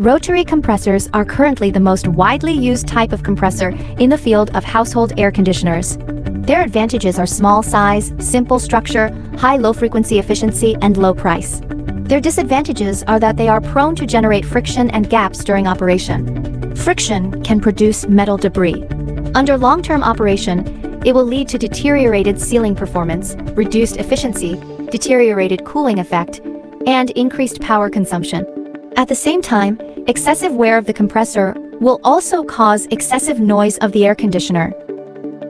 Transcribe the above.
Rotary compressors are currently the most widely used type of compressor in the field of household air conditioners. Their advantages are small size, simple structure, high low-frequency efficiency, and low price. Their disadvantages are that they are prone to generate friction and gaps during operation. Friction can produce metal debris. Under long-term operation, it will lead to deteriorated sealing performance, reduced efficiency, deteriorated cooling effect, and increased power consumption. At the same time, excessive wear of the compressor will also cause excessive noise of the air conditioner,